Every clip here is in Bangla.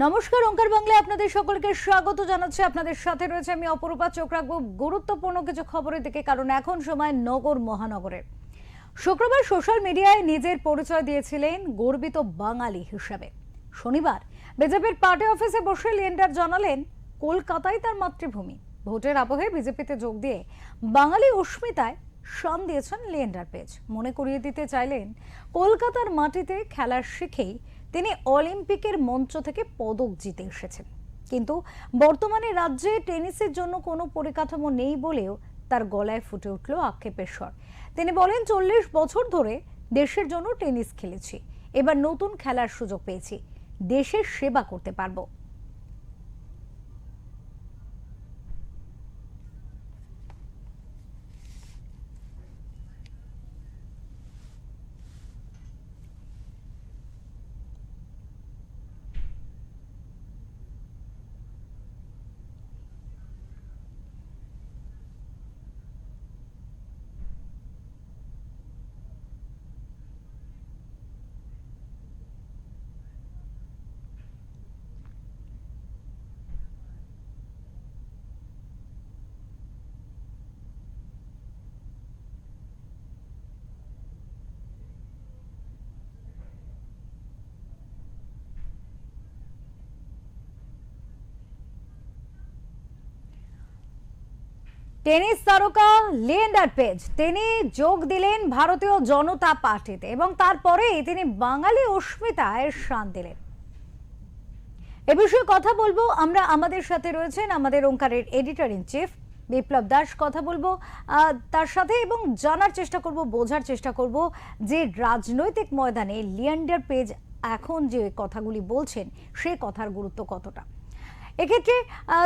নমস্কার, ওঙ্কার বাংলায় আপনাদের সকলকে স্বাগত জানাচ্ছি। আপনাদের সাথে রয়েছে আমি অপরূপা। চোখ রাখবো গুরুত্বপূর্ণ কিছু খবরের দিকে, কারণ এখন সময় নগর মহানগরের। শুক্রবার সোশ্যাল মিডিয়ায় নিজের পরিচয় দিয়েছিলেন গর্বিত বাঙালি হিসাবে। শনিবার বিজেপির পার্টি অফিসে বসে লিয়েন্ডার জানালেন কলকাতায় তার মাতৃভূমি। ভোটের আবহে বিজেপিতে যোগ দিয়ে বাঙালি অস্মিতায় শান দিয়েছেন লিয়েন্ডার পেজ। মনে করিয়ে দিতে চাইলেন কলকাতার মাটিতে খেলা শিখেই তিনি অলিম্পিকের মঞ্চ থেকে পদক জিতে এসেছেন, কিন্তু বর্তমানে রাজ্যে টেনিসের জন্য কোনো পরিকাঠামো নেই বলেও তার গলায় ফুটে উঠল আক্ষেপের স্বর। তিনি বলেন, 40 বছর ধরে দেশের জন্য টেনিস খেলেছি, এবার নতুন খেলার সুযোগ পেয়েছি, দেশের সেবা করতে পারবো। টেনিস তারকা লিয়েন্ডার পেজ তিনি যোগ দিলেন ভারতীয় জনতা পার্টিতে এবং তারপরেই তিনি বাঙালি অস্মিতায় শান দিলেন। এ বিষয়ে কথা বলবো আমরা। আমাদের সাথে রয়েছেন আমাদের ওঙ্কারের এডিটর ইন চিফ বিপ্লব দাস। কথা বলবো তার সাথে এবং জানার চেষ্টা করব, বোঝার চেষ্টা করব যে রাজনৈতিক ময়দানে লিয়েন্ডার পেজ এখন যে কথাগুলি বলছেন সেই কথার গুরুত্ব কতটা। এক্ষেত্রে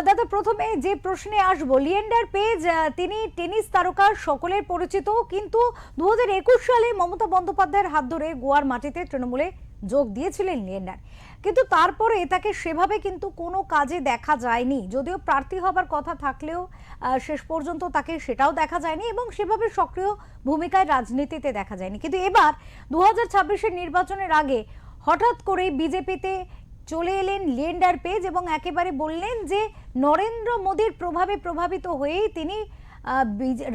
দাদা, প্রথমে যে প্রশ্নে আসবো, লিয়েন্ডার পেজ তিনি টেনিস তারকা, সকলের পরিচিত, কিন্তু 2021 সালে মমতা বন্দ্যোপাধ্যায়ের হাত ধরে গোয়ার মাটিতে তৃণমূলে যোগ দিয়েছিলেন লিয়েন্ডার, কিন্তু তারপরে তাকে সেভাবে কিন্তু কোনো কাজে দেখা যায়নি। যদিও প্রার্থী হবার কথা থাকলেও শেষ পর্যন্ত তাকে সেটাও দেখা যায়নি এবং সেভাবে সক্রিয় ভূমিকায় রাজনীতিতে দেখা যায়নি। কিন্তু এবার 2026-এর নির্বাচনের আগে হঠাৎ করে বিজেপিতে চলে এলেন লিয়েন্ডার পেজ এবং একেবারে বললেন যে নরেন্দ্র মোদীর প্রভাবে প্রভাবিত হয়েই তিনি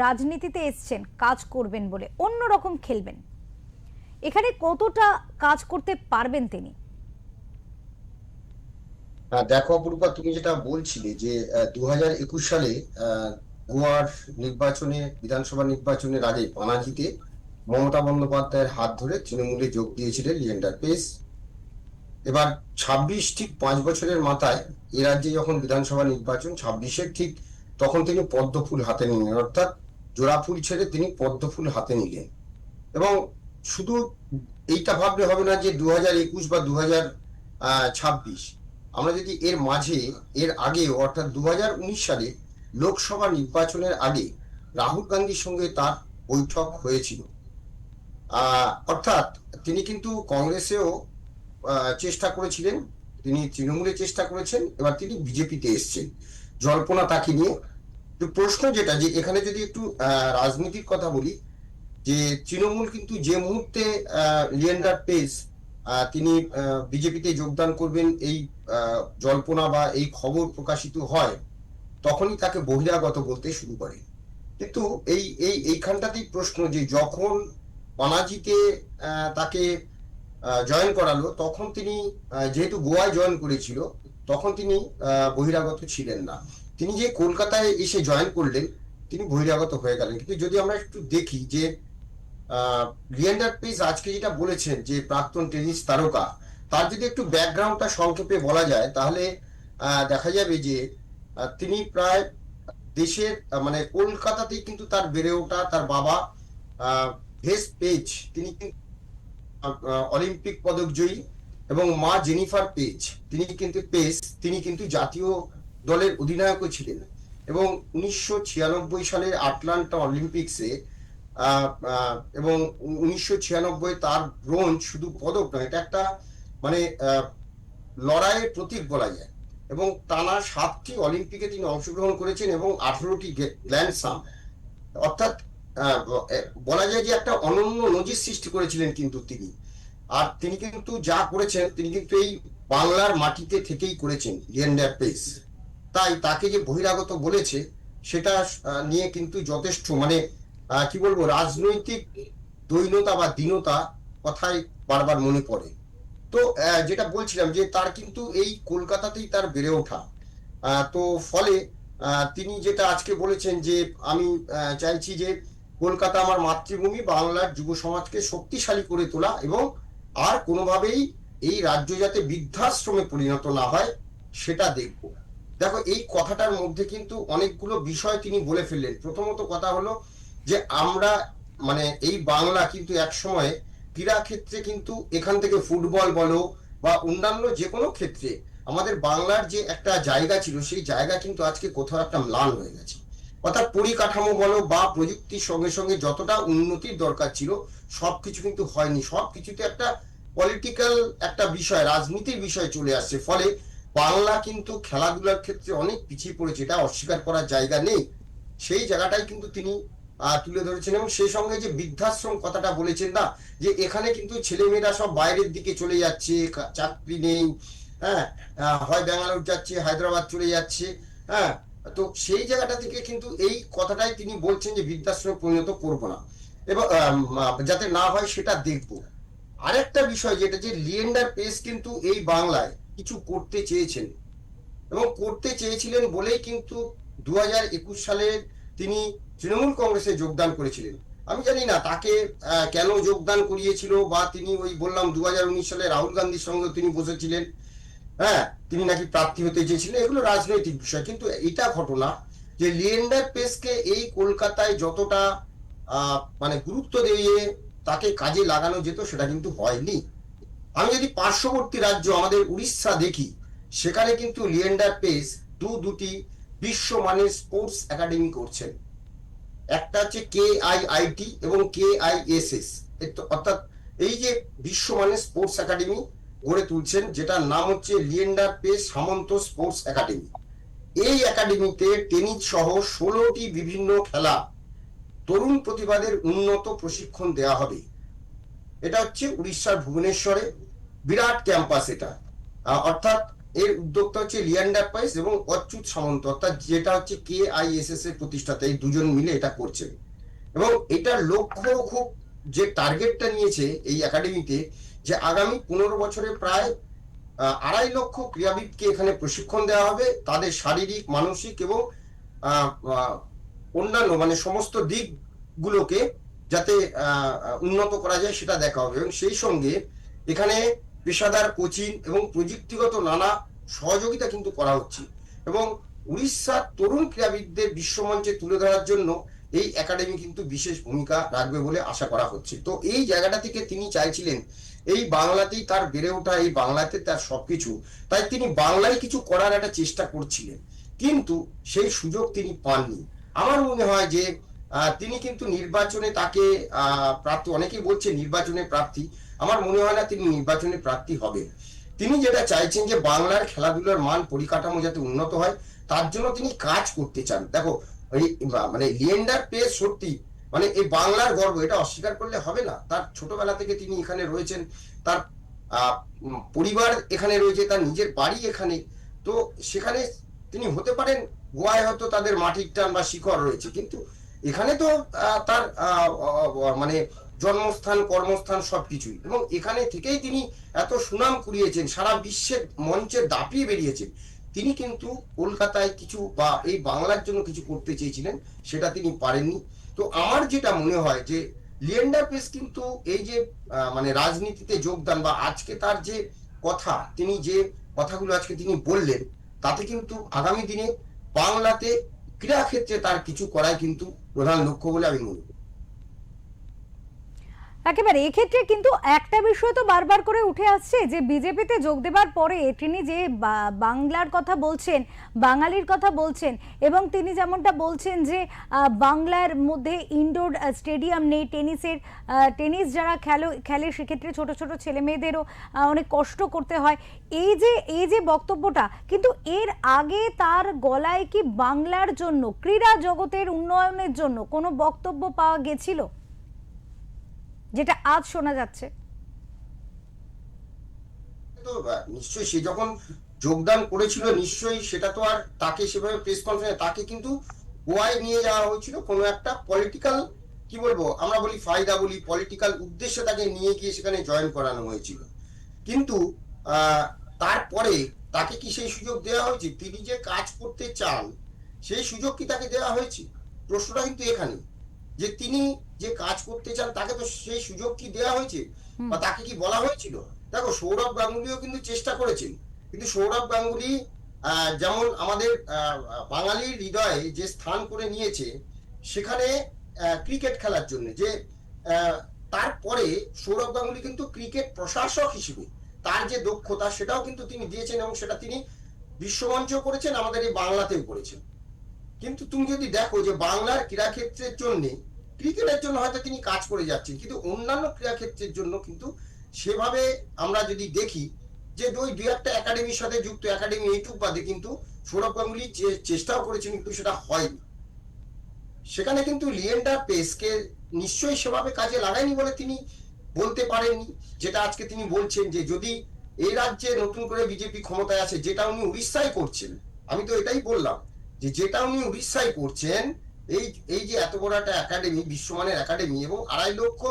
রাজনীতিতে এসছেন, কাজ করবেন বলে, অন্যরকম খেলবেন। এখানে কতটা কাজ করতে পারবেন তিনি? দেখো অপরূপা, তুমি যেটা বলছিলে যে 2021 সালে গোয়ার নির্বাচনে, বিধানসভা নির্বাচনের আগে পানাজিতে মমতা বন্দ্যোপাধ্যায়ের হাত ধরে তৃণমূলে যোগ দিয়েছিলেন লিয়েন্ডার পেজ। এবার 26 ঠিক 5 বছরের মাথায় এ রাজ্যে যখন বিধানসভা নির্বাচন 26-এর ঠিক তখন তিনি পদ্ম ফুল হাতে নিলেন, অর্থাৎ জোড়া ফুল ছেড়ে তিনি পদ্ম ফুল হাতে নিলেন। এবং শুধু এইটা ভাবলে হবে না যে 2021 বা 2026, আমরা যদি এর মাঝে, এর আগে অর্থাৎ 2019 সালে লোকসভা নির্বাচনের আগে রাহুল গান্ধীর সঙ্গে তার বৈঠক হয়েছিল। অর্থাৎ তিনি কিন্তু কংগ্রেসেও চেষ্টা করেছিলেন, তিনি তৃণমূলে চেষ্টা করেছেন, এবার তিনি বিজেপিতে এসছেন জল্পনা তাকে নিয়ে। তো প্রশ্ন যেটা, যে এখানে যদি একটু রাজনীতির কথা বলি, যে তৃণমূল কিন্তু যে মুহূর্তে লিয়েন্ডার পেজ তিনি বিজেপিতে যোগদান করবেন এই জল্পনা বা এই খবর প্রকাশিত হয়, তখনই তাকে বহিরাগত বলতে শুরু করে। কিন্তু এইখানটাতেই প্রশ্ন, যে যখন পানাজিতে তাকে জয়েন করালো, তখন তিনি যেহেতু গোয়ায় জয়েন করেছিল, তখন তিনি বহিরাগত ছিলেন না। তিনি যে কলকাতায় এসে জয়েন করলেন, তিনি বহিরাগত হয়ে গেলেন। কিন্তু যদি আমরা একটু দেখি যে লিয়েন্ডার পেজ আজকে যেটা বলেছেন যে প্রাক্তন টেনিস তারকা, তার যদি একটু ব্যাকগ্রাউন্ডটা সংক্ষেপে বলা যায়, তাহলে দেখা যাবে যে তিনি প্রায় দেশের মানে কলকাতাতেই কিন্তু তার বেড়ে ওঠা। তার বাবা ভেস পেজ, তিনি অলিম্পিক পদক জয়ী, এবং মা জেনিফার পেজ, তিনি কিন্তু জাতীয় দলের অধিনায়কও ছিলেন। এবং 1996 সালের আটলান্টা অলিম্পিক্সে এবং 1996 তার ব্রোঞ্জ শুধু পদক নয়, এটা একটা মানে লড়াইয়ের প্রতীক বলা যায়। এবং টানা 7টি অলিম্পিকে তিনি অংশগ্রহণ করেছেন এবং 18টি গ্র্যান্ড স্লাম, অর্থাৎ বলা যায় যে একটা অনন্য নজির সৃষ্টি করেছিলেন কিন্তু তিনি। আর তিনি কিন্তু যা করেছেন তিনি কিন্তু এই বাংলার মাটিতে থেকেই করেছেন লিয়েন্ডার পেস। তাই তাকে যে বহিরাগত বলেছে সেটা নিয়ে কিন্তু যথেষ্ট মানে কি বলবো, রাজনৈতিক দৈনতা বা দীনতা কথাই বারবার মনে পড়ে। তো যেটা বলছিলাম যে তার কিন্তু এই কলকাতাতেই তার বেড়ে ওঠা। তো ফলে তিনি যেটা আজকে বলেছেন যে আমি চাইছি যে কলকাতা আমার মাতৃভূমি, বাংলার যুব সমাজকে শক্তিশালী করে তোলা এবং আর কোনোভাবেই এই রাজ্য যাতে বৃদ্ধাশ্রমে পরিণত না হয় সেটা দেখব। দেখো, এই কথাটার মধ্যে কিন্তু অনেকগুলো বিষয় তিনি বলে ফেললেন। প্রথমত কথা হলো যে আমরা মানে এই বাংলা কিন্তু একসময় ক্রীড়া ক্ষেত্রে কিন্তু এখান থেকে ফুটবল বলো বা অন্যান্য যে কোনো ক্ষেত্রে আমাদের বাংলার যে একটা জায়গা ছিল সেই জায়গা কিন্তু আজকে কোথাও একটা ম্লান হয়ে গেছে। অর্থাৎ পরিকাঠামো বলো বা প্রযুক্তির সঙ্গে সঙ্গে যতটা উন্নতির দরকার ছিল সবকিছু কিন্তু হয়নি। সবকিছুতে একটা পলিটিক্যাল একটা বিষয়, রাজনীতির বিষয় চলে আসছে। ফলে বাংলা কিন্তু খেলাধুলার ক্ষেত্রে অনেক পিছিয়ে পড়েছে, এটা অস্বীকার করার জায়গা নেই। সেই জায়গাটাই কিন্তু তিনি তুলে ধরেছেন। এবং সেই সঙ্গে যে বৃদ্ধাশ্রম কথাটা বলেছেন না, যে এখানে কিন্তু ছেলেমেয়েরা সব বাইরের দিকে চলে যাচ্ছে, চাকরি নেই, হ্যাঁ, হয় ব্যাঙ্গালোর যাচ্ছে, হায়দ্রাবাদ চলে যাচ্ছে, হ্যাঁ। তো সেই জায়গাটা থেকে কিন্তু এই কথাটাই তিনি বলছেন যে বৃদ্ধাশ্রমে পরিণত করবো না এবং যাতে না হয় সেটা দেখবো। আরেকটা বিষয় যেটা যে লিয়েন্ডার পেস কিন্তু এই বাংলায় কিছু করতে চেয়েছেন এবং করতে চেয়েছিলেন বলেই কিন্তু 2021 সালে তিনি তৃণমূল কংগ্রেসে যোগদান করেছিলেন। আমি জানি না তাকে কেন যোগদান করিয়েছিল, বা তিনি ওই বললাম 2019 সালে রাহুল গান্ধীর সঙ্গে তিনি বসেছিলেন, হ্যাঁ, তিনি নাকি প্রার্থী হতে চেয়েছিলেন, এগুলো রাজনৈতিক বিষয়। কিন্তু এটা ঘটনা যে লিয়েন্ডার পেসকে এই কলকাতায় যতটা মানে গুরুত্ব দিয়ে তাকে কাজে লাগানো যেত সেটা কিন্তু হয়নি। আমি যদি পার্শ্ববর্তী রাজ্য আমাদের উড়িষ্যা দেখি, সেখানে কিন্তু লিয়েন্ডার পেস দুটি বিশ্বমানের স্পোর্টস একাডেমি করছেন। একটা হচ্ছে KIIT এবং KISS, অর্থাৎ এই যে বিশ্বমানের স্পোর্টস একাডেমি গড়ে তুলছেন, যেটার নাম হচ্ছে লিয়েন্ডার পেস সামন্ত স্পোর্টস একাডেমি। এই একাডেমিতে টেনিস সহ 16টি বিভিন্ন খেলা তরুণ প্রতিভাদের উন্নত প্রশিক্ষণ দেওয়া হবে। এটা হচ্ছে উড়িষ্যার ভুবনেশ্বরে বিরাট ক্যাম্পাস এটা। অর্থাৎ এর উদ্যোক্তা হচ্ছে লিয়েন্ডার পেস এবং অচ্যুত সামন্ত, অর্থাৎ যেটা হচ্ছে KISS এর প্রতিষ্ঠাতা, এই দুজন মিলে এটা করছেন। এবং এটার লক্ষ্য খুব যে টার্গেটটা নিয়েছে এই একাডেমিতে, যে আগামী 15 বছরে প্রায় 2.5 লক্ষ ক্রীড়াবিদকে এখানে প্রশিক্ষণ দেওয়া হবে। তাদের শারীরিক, মানসিক এবং অন্যান্য মানে সমস্ত দিকগুলোকে যাতে উন্নত করা যায় সেটা দেখা হবে। এবং সেই সঙ্গে এখানে পেশাদার কোচিং এবং প্রযুক্তিগত নানা সহযোগিতা কিন্তু করা হচ্ছে। এবং উড়িষ্যার তরুণ ক্রীড়াবিদদের বিশ্বমঞ্চে তুলে ধরার জন্য এই একাডেমি কিন্তু বিশেষ ভূমিকা রাখবে বলে আশা করা হচ্ছে। তো এই জায়গাটা থেকে তিনি চাইছিলেন এই বাংলাতেই তার বেড়ে ওঠা, এই বাংলাতে তার সবকিছু, তাই তিনি বাংলায় কিছু করার একটা চেষ্টা করছিলেন, কিন্তু সেই সুযোগ তিনি পাননি। আমার মনে হয় যে তিনি কিন্তু নির্বাচনে তাকে প্রার্থী, অনেকেই বলছে নির্বাচনে প্রার্থী, আমার মনে হয় না তিনি নির্বাচনে প্রার্থী হবেন। তিনি যেটা চাইছেন যে বাংলার খেলাধুলার মান পরিকাঠামো যাতে উন্নত হয়, তার জন্য তিনি কাজ করতে চান। দেখো, এই মানে লিয়েন্ডার পেস সত্যি মানে এই বাংলার গর্ব, এটা অস্বীকার করলে হবে না। তার ছোটবেলা থেকে তিনি এখানে রয়েছেন, তার পরিবার এখানে রয়েছে, তার নিজের বাড়ি এখানে। তো সেখানে তিনি হতে পারেন গোয়ায় হয়তো তাদের মাটির টান বা শিকড় রয়েছে, কিন্তু এখানে তো তার মানে জন্মস্থান, কর্মস্থান সবকিছুই। এবং এখানে থেকেই তিনি এত সুনাম কুড়িয়েছেন, সারা বিশ্বের মঞ্চে দাপিয়ে বেরিয়েছেন। তিনি কিন্তু কলকাতায় কিছু বা এই বাংলার জন্য কিছু করতে চেয়েছিলেন, সেটা তিনি পারেননি। তো আমার যেটা মনে হয় যে লিয়েন্ডার পেস কিন্তু এই যে মানে রাজনীতিতে যোগদান বা আজকে তার যে কথা, তিনি যে কথাগুলো আজকে তিনি বললেন, তাতে কিন্তু আগামী দিনে বাংলাতে ক্রীড়া ক্ষেত্রে তার কিছু করাই কিন্তু প্রধান লক্ষ্য বলে আমি মনে করি। একেবারে এক্ষেত্রে কিন্তু একটা বিষয় তো বারবার করে উঠে আসছে যে বিজেপিতে যোগ দেবার পরে তিনি যে বাংলার কথা বলছেন, বাঙালির কথা বলছেন, এবং তিনি যেমনটা বলছেন যে বাংলার মধ্যে ইনডোর স্টেডিয়াম নেই টেনিস যারা খেলে সেক্ষেত্রে ছোট ছোট ছেলে মেয়েদেরও অনেক কষ্ট করতে হয়। এই যে বক্তব্যটা, কিন্তু এর আগে তার গলায় কি বাংলার জন্য, ক্রীড়া জগতের উন্নয়নের জন্য কোনো বক্তব্য পাওয়া গেছিল যেটা আজ শোনা যাচ্ছে? তো নিশ্চয়ই সে যখন যোগদান করেছিল নিশ্চয়ই সেটা তো আর তাকে সেভাবে প্রেস কনফারেন্সে তাকে কিন্তু গোয়ায় নিয়ে যাওয়া হয়েছিল কোনো একটা পলিটিক্যাল, কি বলবো আমরা বলি ফায়দা বলি, পলিটিক্যাল উদ্দেশ্যে তাকে নিয়ে গিয়ে সেখানে জয়েন করানো হয়েছিল। কিন্তু আহ তারপরে তাকে কি সেই সুযোগ দেওয়া হয়েছে? তিনি যে কাজ করতে চান সেই সুযোগ কি তাকে দেওয়া হয়েছে? প্রশ্নটা কিন্তু এখানে, যে তিনি যে কাজ করতে চান তাকে তো সেই সুযোগ কি দেওয়া হয়েছে বা তাকে কি বলা হয়েছিল? দেখো সৌরভ গাঙ্গুলিও কিন্তু চেষ্টা করেছেন, কিন্তু সৌরভ গাঙ্গুলি যেমন আমাদের বাঙালির হৃদয়ে যে স্থান করে নিয়েছে সেখানে ক্রিকেট খেলার জন্য যে তারপরে সৌরভ গাঙ্গুলি কিন্তু ক্রিকেট প্রশাসক হিসেবে তার যে দক্ষতা সেটাও কিন্তু তিনি দিয়েছেন এবং সেটা তিনি বিশ্বমঞ্চ করেছেন, আমাদের এই বাংলাতেও করেছেন। কিন্তু তুমি যদি দেখো যে বাংলার ক্রীড়াক্ষেত্রের জন্য, ক্রিকেটের জন্য হয়তো তিনি কাজ করে যাচ্ছেন, কিন্তু অন্যান্য ক্রীড়াক্ষেত্রের জন্য কিন্তু সেভাবে আমরা যদি দেখি যে ওই দুই একটা একাডেমির সাথে যুক্ত, একাডেমি এইটুক বাদে কিন্তু সৌরভ গাঙ্গুলি চেষ্টাও করেছেন কিন্তু সেটা হয়নি। সেখানে কিন্তু লিয়েন্ডার পেসকে নিশ্চয়ই সেভাবে কাজে লাগায়নি বলে তিনি বলতে পারেননি, যেটা আজকে তিনি বলছেন যে যদি এই রাজ্যে নতুন করে বিজেপি ক্ষমতায় আছে, যেটা উনি উড়িষ্যায় করছেন, আমি তো এটাই বললাম যে যেটা উনি উড়িষ্যায় করছেন, এই এই যে এত বড় একটা একাডেমি, বিশ্বমানের একাডেমি এবং 2.5 লক্ষ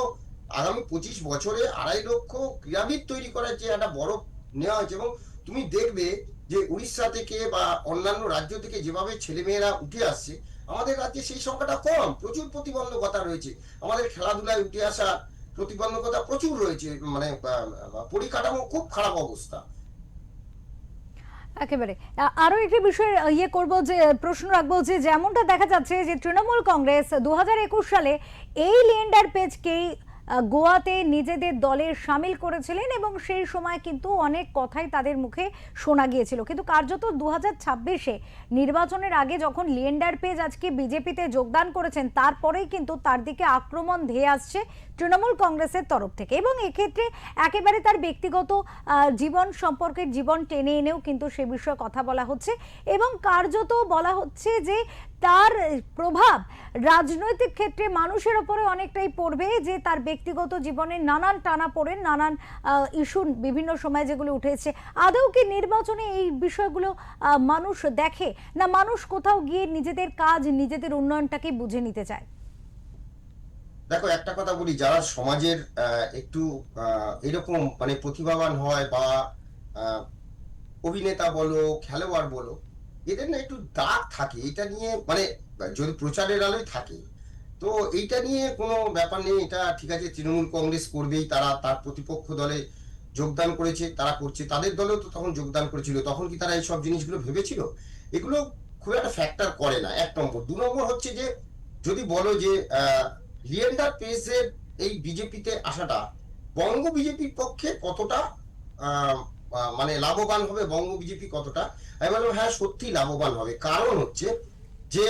আগামী 25 বছরে 2.5 লক্ষ ক্রীড়াবিদ তৈরি করার যে একটা বড় নেওয়া হয়েছে, এবং তুমি দেখবে যে উড়িষ্যা থেকে বা অন্যান্য রাজ্য থেকে যেভাবে ছেলেমেয়েরা উঠে আসছে, আমাদের রাজ্যে সেই সংখ্যাটা কম, প্রচুর প্রতিবন্ধকতা রয়েছে, আমাদের খেলাধুলায় উঠে আসা প্রতিবন্ধকতা প্রচুর রয়েছে, মানে পরিকাঠামো খুব খারাপ অবস্থা। একেবারে আরো একটি বিষয় করব, যে প্রশ্ন রাখবো যে যেমনটা দেখা যাচ্ছে যে তৃণমূল কংগ্রেস 2021 সালে এই লিয়েন্ডার পেজকেই গোয়াতে নিজেদের দলে সামিল করেছিলেন এবং সেই সময় কিন্তু অনেক কথাই তাদের মুখে শোনা গিয়েছিল, কিন্তু কার্যত 2026-এ নির্বাচনের আগে যখন লিয়েন্ডার পেজ আজকে বিজেপিতে যোগদান করেছেন তারপরেই কিন্তু তার দিকে আক্রমণ ধেয়ে আসছে তৃণমূল কংগ্রেসের তরফ থেকে, এবং এক্ষেত্রে একেবারে তার ব্যক্তিগত জীবন সম্পর্কে জীবন টেনে এনেও কিন্তু সে বিষয়ে কথা বলা হচ্ছে এবং কার্যত বলা হচ্ছে যে তার প্রভাব রাজনৈতিক ক্ষেত্রে মানুষের ওপরে অনেকটাই পড়বে, যে তার ব্যক্তিগত জীবনে নানান টানাপোড়েন, নানান ইস্যু বিভিন্ন সময় যেগুলো উঠেছে, আদৌ কি নির্বাচনে এই বিষয়গুলো মানুষ দেখে, না মানুষ কোথাও গিয়ে নিজেদের কাজ নিজেদের উন্নয়নটাকে বুঝে নিতে চায়? দেখো একটা কথা বলি, যারা সমাজের একটু এরকম মানে প্রতিভাবান হয় বা অভিনেতা বলো খেলোয়াড় বলো, এদের না একটু দাগ থাকে এটা নিয়ে, মানে যদি প্রচারের আলোয় থাকে তো এইটা নিয়ে কোনো ব্যাপার নেই, এটা ঠিক আছে, তৃণমূল কংগ্রেস করবেই, তারা তার প্রতিপক্ষ দলে যোগদান করেছে, তারা করছে, তাদের দলেও তো তখন যোগদান করেছিল, তখন কি তারা এইসব জিনিসগুলো ভেবেছিল? এগুলো খুব একটা ফ্যাক্টর করে না, 1 নম্বর। 2 নম্বর হচ্ছে যে যদি বলো যে লিয়েন্ডার পেজের এই বিজেপিতে আসাটা বঙ্গ বিজেপির পক্ষে কতটা মানে লাভবান হবে, বঙ্গ বিজেপি কতটা, আমি বললাম হ্যাঁ সত্যি লাভবান হবে। কারণ হচ্ছে যে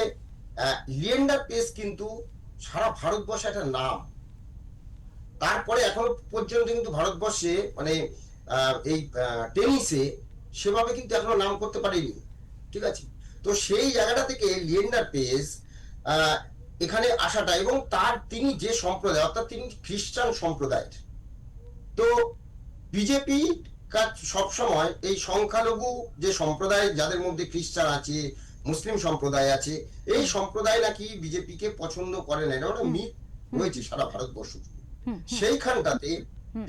লিয়েন্ডার পেজ কিন্তু সারা ভারতবর্ষে একটা নাম, তারপরে এখনো পর্যন্ত কিন্তু ভারতবর্ষে মানে এই টেনিসে সেভাবে কিন্তু এখনো নাম করতে পারেনি, ঠিক আছে? তো সেই জায়গাটা থেকে লিয়েন্ডার পেজ এখানে আসাটা, এবং তার তিনি যে সম্প্রদায়, অর্থাৎ তিনি খ্রিস্টান সম্প্রদায়ের, তো বিজেপি সবসময় এই সংখ্যালঘু যে সম্প্রদায়, যাদের মধ্যে খ্রিস্টান আছে, মুসলিম সম্প্রদায় আছে, এই সম্প্রদায় নাকি বিজেপিকে পছন্দ করে না, এটা একটা মিথ রয়েছে সারা ভারতবর্ষ। সেইখানটাতে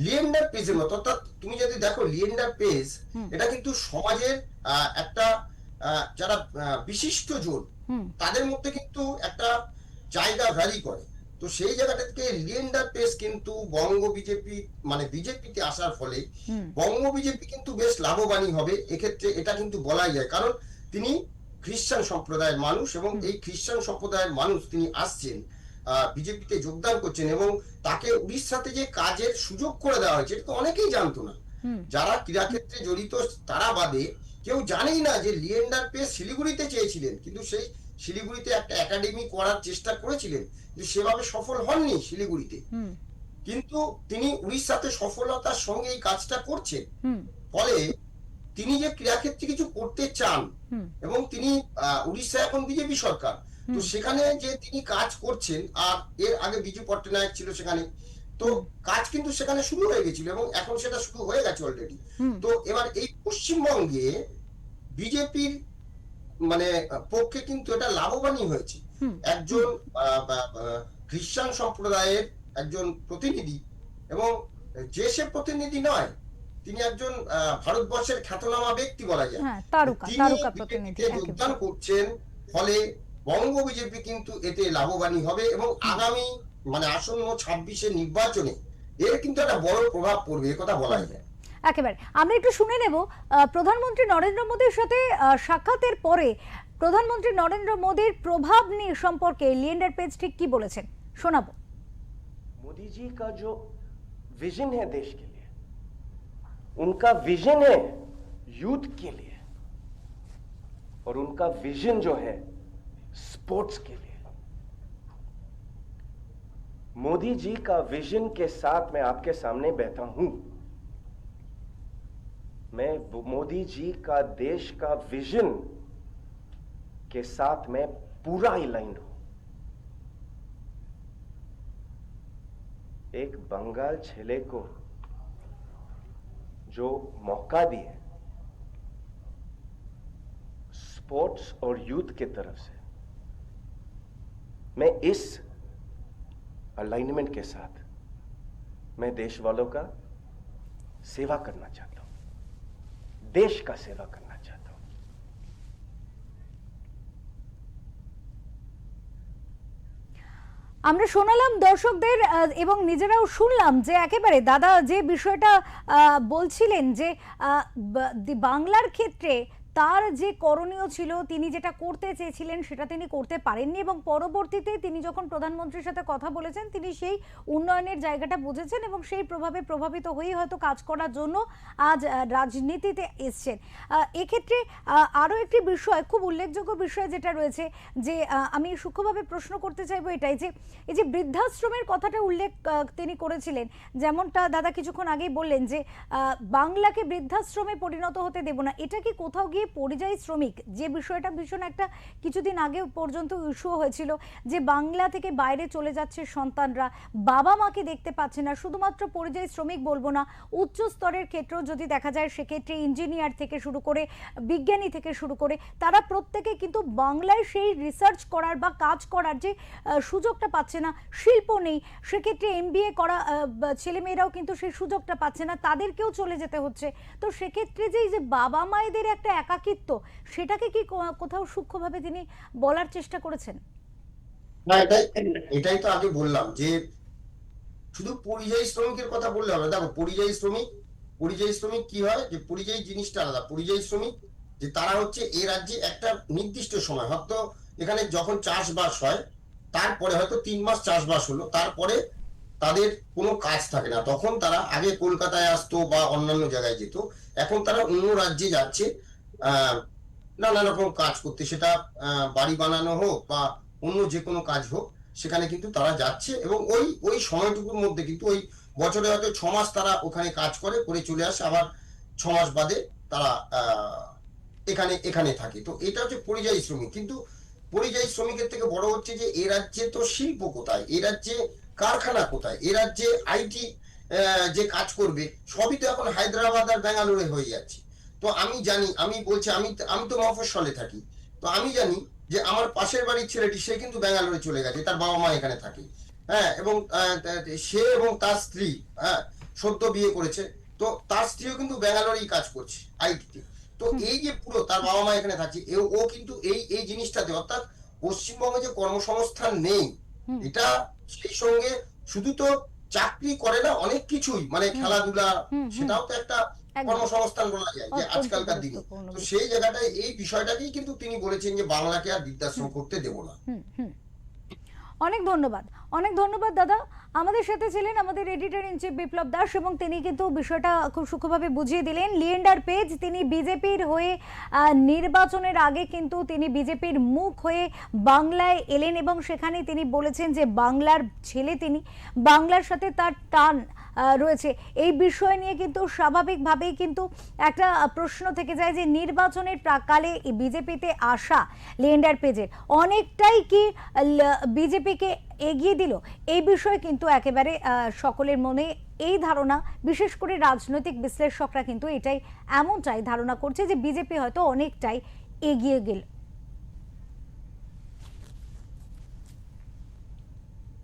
লিয়েন্ডার পেজের মতো, অর্থাৎ তুমি যদি দেখো লিয়েন্ডার পেজ এটা কিন্তু সমাজের একটা যারা বিশিষ্ট জন তাদের মধ্যে কিন্তু একটা জায়গা ভ্যারি করে, তো সেই জায়গাটা থেকে লিয়েন্ডার পেজ কিন্তু বঙ্গ বিজেপি মানে বিজেপিতে আসার ফলে বঙ্গ বিজেপি কিন্তু বেশ লাভবানই হবে এক্ষেত্রে, এটা কিন্তু বলাই যায়। কারণ তিনি খ্রিস্টান সম্প্রদায়ের মানুষ এবং এই খ্রিস্টান সম্প্রদায়ের মানুষ তিনি আসছেন বিজেপিতে যোগদান করছেন, এবং তাকে উড়িষ্যাতে যে কাজের সুযোগ করে দেওয়া হয়েছে এটা তো অনেকেই জানতো না, যারা ক্রীড়াক্ষেত্রে জড়িত তারা বাদে কেউ জানেই না যে লিয়েন্ডার পেজ শিলিগুড়িতে চেয়েছিলেন, কিন্তু সেই শিলিগুড়িতে একটা একাডেমি করার চেষ্টা করেছিলেন, কিন্তু সেভাবে সফল হননি শিলিগুড়িতে, কিন্তু তিনি উড়িষ্যাতে সফলতার সঙ্গে এই কাজটা করছেন। ফলে তিনি যে ক্রীড়াক্ষেত্রে কিছু করতে চান, এবং তিনি উড়িষ্যা এখন বিজেপি সরকার, তো সেখানে যে তিনি কাজ করছেন, আর এর আগে বিজু পট্টনায়ক ছিল সেখানে, তো কাজ কিন্তু সেখানে শুরু হয়ে গেছিল এবং এখন সেটা শুরু হয়ে গেছে অলরেডি। তো এবার এই পশ্চিমবঙ্গে বিজেপির মানে পক্ষে কিন্তু এটা লাভবানই হয়েছে। একজন খ্রিস্টান সম্প্রদায়ের একজন প্রতিনিধি, এবং যে সে প্রতিনিধি নয়, তিনি একজন ভারতবর্ষের খ্যাতনামা ব্যক্তি বলা যায়, তিনি বিজেপিতে যোগদান করছেন। ফলে বঙ্গ বিজেপি কিন্তু এতে লাভবানই হবে এবং আগামী মানে আসন্ন 26-এর নির্বাচনে এর কিন্তু একটা বড় প্রভাব পড়বে, এ কথা বলা যায়। একেবারে আমরা একটু শুনে নেব প্রধানমন্ত্রী নরেন্দ্র মোদীর সাথে সাক্ষাতের পরে প্রধানমন্ত্রী নরেন্দ্র মোদীর প্রভাব নিয়ে সম্পর্কে লিয়েন্ডার পেজ ঠিক কি বলেছেন শোনাবো। मोदी जी का जो विजन है देश के लिए, उनका विजन है यूथ के लिए, और उनका विजन जो है स्पोर्ट्स के लिए। मोदी जी का विजन के साथ मैं आपके सामने बैठा हूं। मैं मोदी जी का देश का विजन के साथ मैं पूरा अलाइंड हूं। एक बंगाल छेले को जो मौका दिए स्पोर्ट्स और यूथ की तरफ से, मैं इस अलाइनमेंट के साथ मैं देश वालों का सेवा करना चाहता हूं, देश का सेवा करना चाहता हूं। আমরা শোনালাম দর্শকদের এবং নিজেরাও শুনলাম যে একেবারে দাদা যে বিষয়টা বলছিলেন যে বাংলার ক্ষেত্রে তার যে করণীয় ছিল, তিনি যেটা করতে চেয়েছিলেন সেটা তিনি করতে পারেননি এবং পরবর্তীতে তিনি যখন প্রধানমন্ত্রীর সাথে কথা বলেছেন তিনি সেই উন্নয়নের জায়গাটা বুঝেছেন এবং সেই প্রভাবে প্রভাবিত হয়েই হয়তো কাজ করার জন্য আজ রাজনীতিতে এসছেন। এক্ষেত্রে আরও একটি বিষয়, খুব উল্লেখযোগ্য বিষয় যেটা রয়েছে, যে আমি সূক্ষ্মভাবে প্রশ্ন করতে চাইবো এটাই যে এই যে বৃদ্ধাশ্রমের কথাটা উল্লেখ তিনি করেছিলেন, যেমনটা দাদা কিছুক্ষণ আগেই বললেন যে বাংলাকে বৃদ্ধাশ্রমে পরিণত হতে দেব না, এটা কি কোথাও গিয়ে পরিযায়ী শ্রমিক যে বিষয়টা ভীষণ একটা কিছুদিন আগে পর্যন্ত ইস্যু হয়েছিল যে বাংলা থেকে বাইরে চলে যাচ্ছে সন্তানরা, বাবা মাকে দেখতে পাচ্ছে না, শুধুমাত্র পরিযায়ী শ্রমিক বলবো না, উচ্চ স্তরের ক্ষেত্রেও যদি দেখা যায় সেক্ষেত্রে ইঞ্জিনিয়ার থেকে শুরু করে বিজ্ঞানী থেকে শুরু করে তারা প্রত্যেকে কিন্তু বাংলায় সেই রিসার্চ করার বা কাজ করার যে সুযোগটা পাচ্ছে না, শিল্প নেই, সেক্ষেত্রে MBA করা ছেলেমেয়েরাও কিন্তু সেই সুযোগটা পাচ্ছে না, তাদেরকেও চলে যেতে হচ্ছে। তো সেক্ষেত্রে যে এই যে বাবা মায়েদের একটা একাকিত্ব, সেটাকে কি কোথাও সূক্ষ্মভাবে তিনি বলার চেষ্টা করেছেন? না, এটাই তো আগে বললাম যে শুধু পরিযায়ী শ্রমিকের কথা বললে হবে। দেখো, পরিযায়ী শ্রমিক কি হয়, যে পরিযায়ী জিনিসটা আলাদা। পরিযায়ী শ্রমিক যে তারা হচ্ছে এ রাজ্যে একটা নির্দিষ্ট সময়, হয়তো এখানে যখন চাষবাস হয় তারপরে হয়তো 3 মাস চাষবাস হলো, তারপরে তাদের কোনো কাজ থাকে না, তখন তারা আগে কলকাতায় আসতো বা অন্যান্য জায়গায় যেত, এখন তারা অন্য রাজ্যে যাচ্ছে নানা রকম কাজ করতে, সেটা বাড়ি বানানো হোক বা অন্য যে কোনো কাজ হোক, সেখানে কিন্তু তারা যাচ্ছে এবং ওই সময়টুকুর মধ্যে কিন্তু ওই বছরে হয়তো 6 মাস তারা ওখানে কাজ করে চলে আসে, আবার 6 মাস বাদে তারা এখানে থাকে। তো এটা হচ্ছে পরিযায়ী শ্রমিক। কিন্তু পরিযায়ী শ্রমিকের থেকে বড় হচ্ছে যে এ রাজ্যে তো শিল্প কোথায়, এ রাজ্যে কারখানা কোথায়, এ রাজ্যে IT যে কাজ করবে সবই তো এখন হায়দ্রাবাদ আর ব্যাঙ্গালোরে হয়ে যাচ্ছে। তো আমি জানি, আমি বলছি, আমি তো মফস্বলে থাকি, তো আমি জানি যে আমার পাশের বাড়ির ছেলেটি সে কিন্তু ব্যাঙ্গালোরে চলে গেছে, তার বাবা মা এখানে থাকে, হ্যাঁ, এবং সে এবং তার স্ত্রী সদ্য বিয়ে করেছে, তো তার স্ত্রীও কিন্তু ব্যাঙ্গালোরেই কাজ করছে IT-তে। তো এই যে পুরো তার বাবা মা এখানে থাকছে, ও কিন্তু এই জিনিসটাতে, অর্থাৎ পশ্চিমবঙ্গে যে কর্মসংস্থান নেই, এটা সেই সঙ্গে শুধু তো চাকরি করে না, অনেক কিছুই, মানে খেলাধুলা, সেটাও তো একটা কর্মসংস্থান বলা যায় যে আজকালকার দিনে। তো সেই জায়গাটায় এই বিষয়টাকেই কিন্তু তিনি বলেছেন যে বাংলাকে আর বৃদ্ধাশ্রম করতে দেব না। অনেক ধন্যবাদ দাদা। আমাদের সাথে ছিলেন আমাদের এডিটর ইন চিফ বিপ্লব দাস এবং তিনি কিন্তু বিষয়টা খুব সূক্ষ্মভাবে বুঝিয়ে দিলেন। লিয়েন্ডার পেজ তিনি বিজেপির হয়ে নির্বাচনের আগে কিন্তু তিনি বিজেপির মুখ হয়ে বাংলায় এলেন এবং সেখানে তিনি বলেছেন যে বাংলার ছেলে, তিনি বাংলার সাথে তার টান রয়েছে, এই বিষয় নিয়ে কিন্তু স্বাভাবিকভাবেই কিন্তু একটা প্রশ্ন থেকে যায় যে নির্বাচনের প্রাকালে বিজেপিতে আসা লিয়েন্ডার পেজের অনেকটাই কি বিজেপিকে এগিয়ে দিল, এই বিষয়ে কিন্তু একেবারে সকলের মনে এই ধারণা, বিশেষ করে রাজনৈতিক বিশ্লেষকরা কিন্তু এমনটাই ধারণা করছে যে বিজেপি হয়তো অনেকটাই এগিয়ে